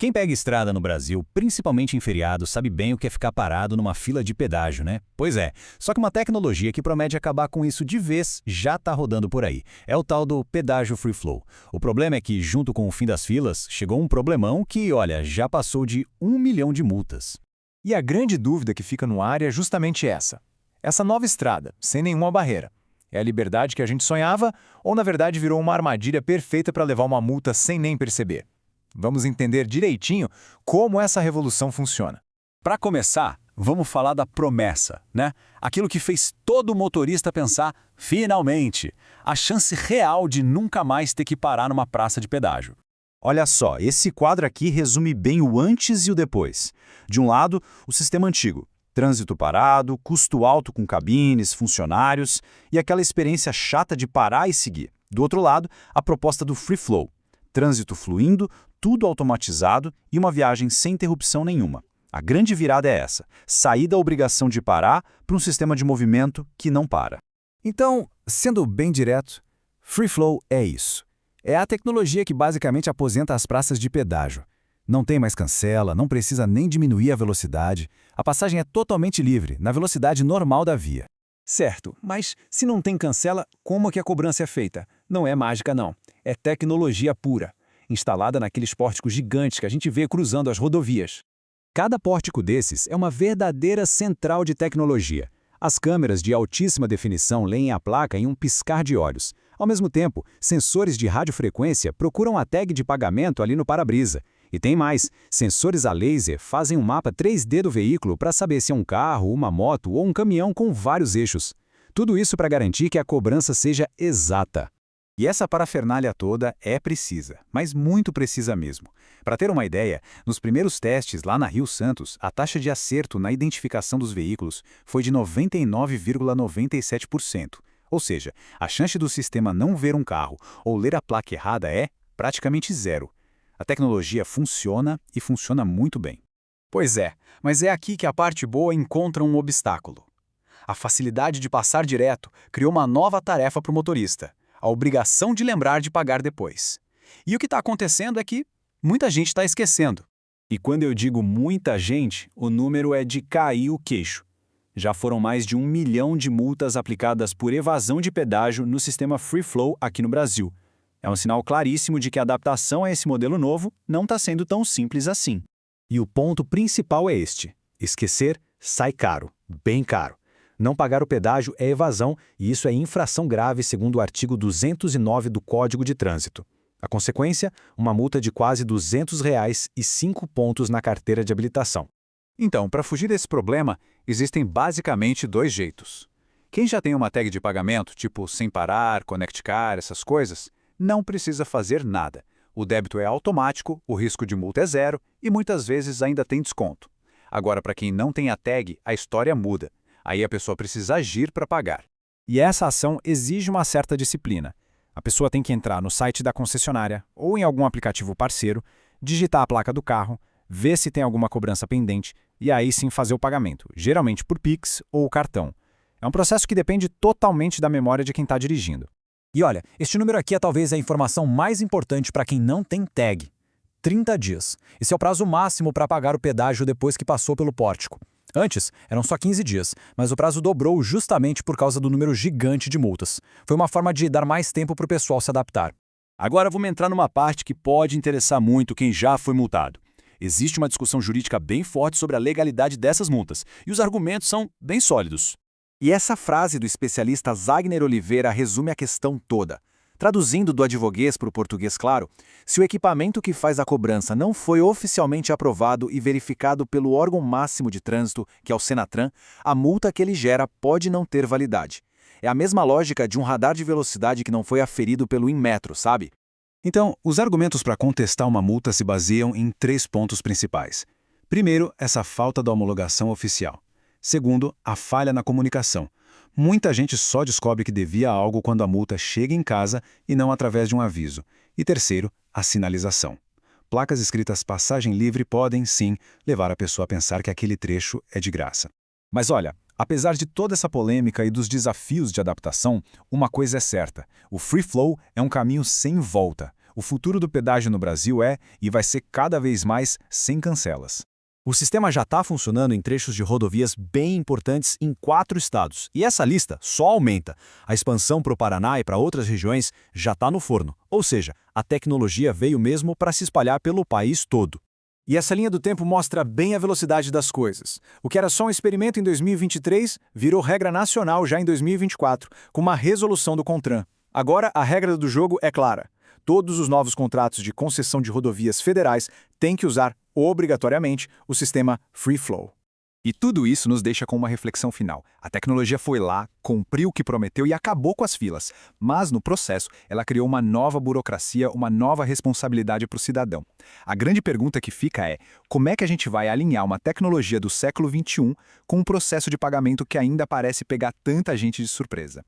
Quem pega estrada no Brasil, principalmente em feriado, sabe bem o que é ficar parado numa fila de pedágio, né? Pois é, só que uma tecnologia que promete acabar com isso de vez já está rodando por aí. É o tal do pedágio Free Flow. O problema é que, junto com o fim das filas, chegou um problemão que, olha, já passou de 1 milhão de multas. E a grande dúvida que fica no ar é justamente essa. Essa nova estrada, sem nenhuma barreira. É a liberdade que a gente sonhava ou, na verdade, virou uma armadilha perfeita para levar uma multa sem nem perceber? Vamos entender direitinho como essa revolução funciona. Para começar, vamos falar da promessa, né? Aquilo que fez todo motorista pensar, finalmente, a chance real de nunca mais ter que parar numa praça de pedágio. Olha só, esse quadro aqui resume bem o antes e o depois. De um lado, o sistema antigo. Trânsito parado, custo alto com cabines, funcionários e aquela experiência chata de parar e seguir. Do outro lado, a proposta do Free Flow. Trânsito fluindo, tudo automatizado e uma viagem sem interrupção nenhuma. A grande virada é essa, sair da obrigação de parar para um sistema de movimento que não para. Então, sendo bem direto, Free Flow é isso. É a tecnologia que basicamente aposenta as praças de pedágio. Não tem mais cancela, não precisa nem diminuir a velocidade. A passagem é totalmente livre, na velocidade normal da via. Certo, mas se não tem cancela, como é que a cobrança é feita? Não é mágica, não. É tecnologia pura, instalada naqueles pórticos gigantes que a gente vê cruzando as rodovias. Cada pórtico desses é uma verdadeira central de tecnologia. As câmeras de altíssima definição leem a placa em um piscar de olhos. Ao mesmo tempo, sensores de radiofrequência procuram a tag de pagamento ali no para-brisa. E tem mais, sensores a laser fazem um mapa 3D do veículo para saber se é um carro, uma moto ou um caminhão com vários eixos. Tudo isso para garantir que a cobrança seja exata. E essa parafernália toda é precisa, mas muito precisa mesmo. Para ter uma ideia, nos primeiros testes lá na Rio Santos, a taxa de acerto na identificação dos veículos foi de 99,97%. Ou seja, a chance do sistema não ver um carro ou ler a placa errada é praticamente zero. A tecnologia funciona e funciona muito bem. Pois é, mas é aqui que a parte boa encontra um obstáculo. A facilidade de passar direto criou uma nova tarefa para o motorista, a obrigação de lembrar de pagar depois. E o que está acontecendo é que muita gente está esquecendo. E quando eu digo muita gente, o número é de cair o queixo. Já foram mais de 1 milhão de multas aplicadas por evasão de pedágio no sistema Free Flow aqui no Brasil. É um sinal claríssimo de que a adaptação a esse modelo novo não está sendo tão simples assim. E o ponto principal é este: esquecer sai caro, bem caro. Não pagar o pedágio é evasão e isso é infração grave segundo o artigo 209 do Código de Trânsito. A consequência, uma multa de quase R$ 200 e 5 pontos na carteira de habilitação. Então, para fugir desse problema, existem basicamente dois jeitos. Quem já tem uma tag de pagamento, tipo sem parar, Connect Car, essas coisas, não precisa fazer nada. O débito é automático, o risco de multa é zero e muitas vezes ainda tem desconto. Agora, para quem não tem a tag, a história muda. Aí a pessoa precisa agir para pagar. E essa ação exige uma certa disciplina. A pessoa tem que entrar no site da concessionária ou em algum aplicativo parceiro, digitar a placa do carro, ver se tem alguma cobrança pendente e aí sim fazer o pagamento, geralmente por Pix ou cartão. É um processo que depende totalmente da memória de quem está dirigindo. E olha, este número aqui é talvez a informação mais importante para quem não tem tag. 30 dias. Esse é o prazo máximo para pagar o pedágio depois que passou pelo pórtico. Antes, eram só 15 dias, mas o prazo dobrou justamente por causa do número gigante de multas. Foi uma forma de dar mais tempo para o pessoal se adaptar. Agora vamos entrar numa parte que pode interessar muito quem já foi multado. Existe uma discussão jurídica bem forte sobre a legalidade dessas multas, e os argumentos são bem sólidos. E essa frase do especialista Wagner Oliveira resume a questão toda. Traduzindo do advoguês para o português claro, se o equipamento que faz a cobrança não foi oficialmente aprovado e verificado pelo órgão máximo de trânsito, que é o Senatran, a multa que ele gera pode não ter validade. É a mesma lógica de um radar de velocidade que não foi aferido pelo Inmetro, sabe? Então, os argumentos para contestar uma multa se baseiam em 3 pontos principais. Primeiro, essa falta da homologação oficial. Segundo, a falha na comunicação. Muita gente só descobre que devia algo quando a multa chega em casa e não através de um aviso. E terceiro, a sinalização. Placas escritas passagem livre podem, sim, levar a pessoa a pensar que aquele trecho é de graça. Mas olha, apesar de toda essa polêmica e dos desafios de adaptação, uma coisa é certa: o Free Flow é um caminho sem volta. O futuro do pedágio no Brasil é e vai ser cada vez mais sem cancelas. O sistema já está funcionando em trechos de rodovias bem importantes em 4 estados. E essa lista só aumenta. A expansão para o Paraná e para outras regiões já está no forno. Ou seja, a tecnologia veio mesmo para se espalhar pelo país todo. E essa linha do tempo mostra bem a velocidade das coisas. O que era só um experimento em 2023 virou regra nacional já em 2024, com uma resolução do CONTRAN. Agora, a regra do jogo é clara. Todos os novos contratos de concessão de rodovias federais têm que usar, obrigatoriamente, o sistema Free Flow. E tudo isso nos deixa com uma reflexão final. A tecnologia foi lá, cumpriu o que prometeu e acabou com as filas. Mas, no processo, ela criou uma nova burocracia, uma nova responsabilidade para o cidadão. A grande pergunta que fica é, como é que a gente vai alinhar uma tecnologia do século XXI com um processo de pagamento que ainda parece pegar tanta gente de surpresa?